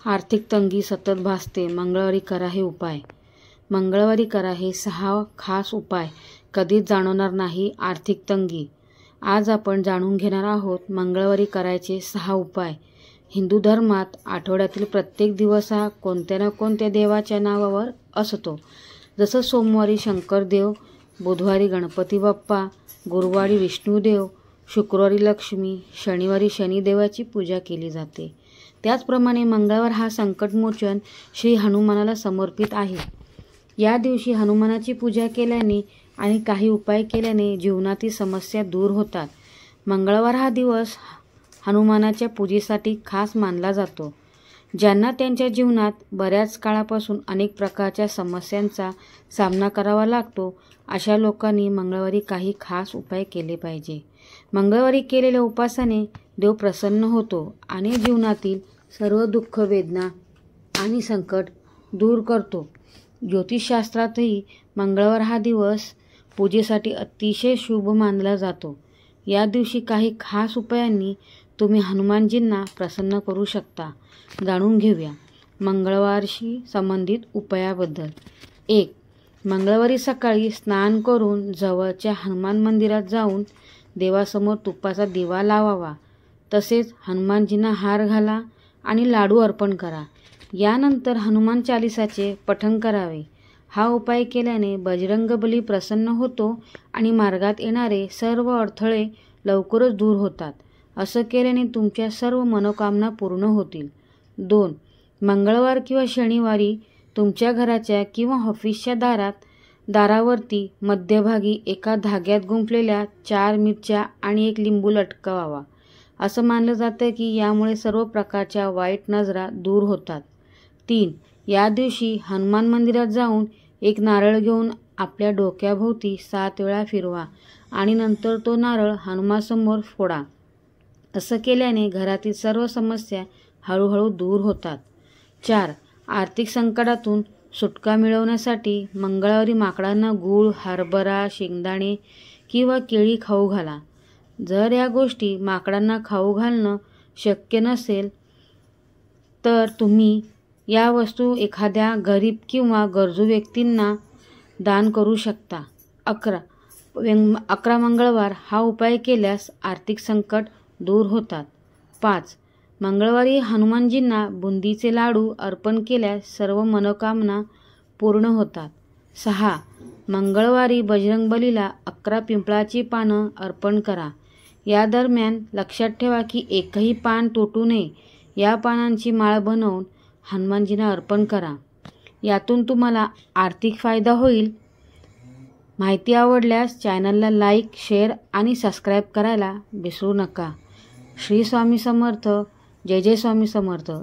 आर्थिक तंगी सतत भासते, मंगळवारी करा हे उपाय. मंगळवारी करा हे 6 खास उपाय, कधीच जाणवणार नाही आर्थिक तंगी. आज आपण जाणून घेणार आहोत मंगळवारी करायचे 6 उपाय. हिंदू धर्मात आठवड्यातील प्रत्येक दिवस हा कोणत्या ना कोणत्या देवाच्या नावावर असतो. जसं सोमवारी शंकरदेव, बुधवारी गणपती बाप्पा, गुरुवारी विष्णुदेव, शुक्रवारी लक्ष्मी, शनिवारी शनिदेवाची पूजा केली जाते. त्याचप्रमाणे मंगळवार हा संकटमोचन श्री हनुमानाला समर्पित आहे. या दिवशी हनुमानाची पूजा केल्याने आणि काही उपाय केल्याने जीवनातील समस्या दूर होतात. मंगळवार हा दिवस हनुमानाच्या पूजेसाठी खास मानला जातो. ज्यांना त्यांच्या जीवनात बऱ्याच काळापासून अनेक प्रकारच्या समस्यांचा सामना करावा लागतो, अशा लोकांनी मंगळवारी काही खास उपाय केले पाहिजे. मंगळवारी केलेल्या उपासाने देव प्रसन्न होतो आणि जीवनातील सर्व दुःख, वेदना आणि संकट दूर करतो. ज्योतिषशास्त्रातही मंगळवार हा दिवस पूजेसाठी अतिशय शुभ मानला जातो. या दिवशी काही खास उपायांनी तुम्ही हनुमानजींना प्रसन्न करू शकता. जाणून घेऊया मंगळवारशी संबंधित उपायाबद्दल. 1. मंगळवारी सकाळी स्नान करून जवळच्या हनुमान मंदिरात जाऊन देवासमोर तुपाचा दिवा लावावा. तसेच हनुमानजींना हार घाला आणि लाडू अर्पण करा. यानंतर हनुमान चालीसाचे पठण करावे. हा उपाय केल्याने बजरंगबली प्रसन्न होतो आणि मार्गात येणारे सर्व अडथळे लवकरच दूर होतात. असं केल्याने तुमच्या सर्व मनोकामना पूर्ण होतील. 2. मंगळवार किंवा शनिवारी तुमच्या घराच्या किंवा ऑफिसच्या दारावरती मध्यभागी एका धाग्यात गुंफलेल्या 4 मिरच्या आणि 1 लिंबू लटकवावा. असं मानलं जातं की यामुळे सर्व प्रकारच्या वाईट नजरा दूर होतात. 3. या दिवशी हनुमान मंदिरात जाऊन 1 नारळ घेऊन आपल्या डोक्याभोवती 7 वेळा फिरवा आणि नंतर तो नारळ हनुमानासमोर फोडा. असं केल्याने घरातील सर्व समस्या हळूहळू दूर होतात. 4. आर्थिक संकटातून सुटका मिळवण्यासाठी मंगळवारी माकडांना गूळ, हरभरा, शेंगदाणे किंवा केळी खाऊ घाला. जर या गोष्टी माकडांना खाऊ घालणं शक्य नसेल तर तुम्ही या वस्तू एखाद्या गरीब किंवा गरजू व्यक्तींना दान करू शकता. 11 मंगळवार हा उपाय केल्यास आर्थिक संकट दूर होतात. 5. मंगळवारी हनुमानजींना बुंदीचे लाडू अर्पण केल्यास सर्व मनोकामना पूर्ण होतात. 6. मंगळवारी बजरंगबलीला 11 पिंपळाची पानं अर्पण करा. या दरम्यान लक्षात ठेवा की एकही पान तुटू नये. या पानांची माळ बनवून हनुमानजींना अर्पण करा. यातून तुम्हाला आर्थिक फायदा होईल. माहिती आवडल्यास चॅनलला लाईक, शेअर आणि सबस्क्राईब करायला विसरू नका. श्री स्वामी समर्थ. जय जय स्वामी समर्थ.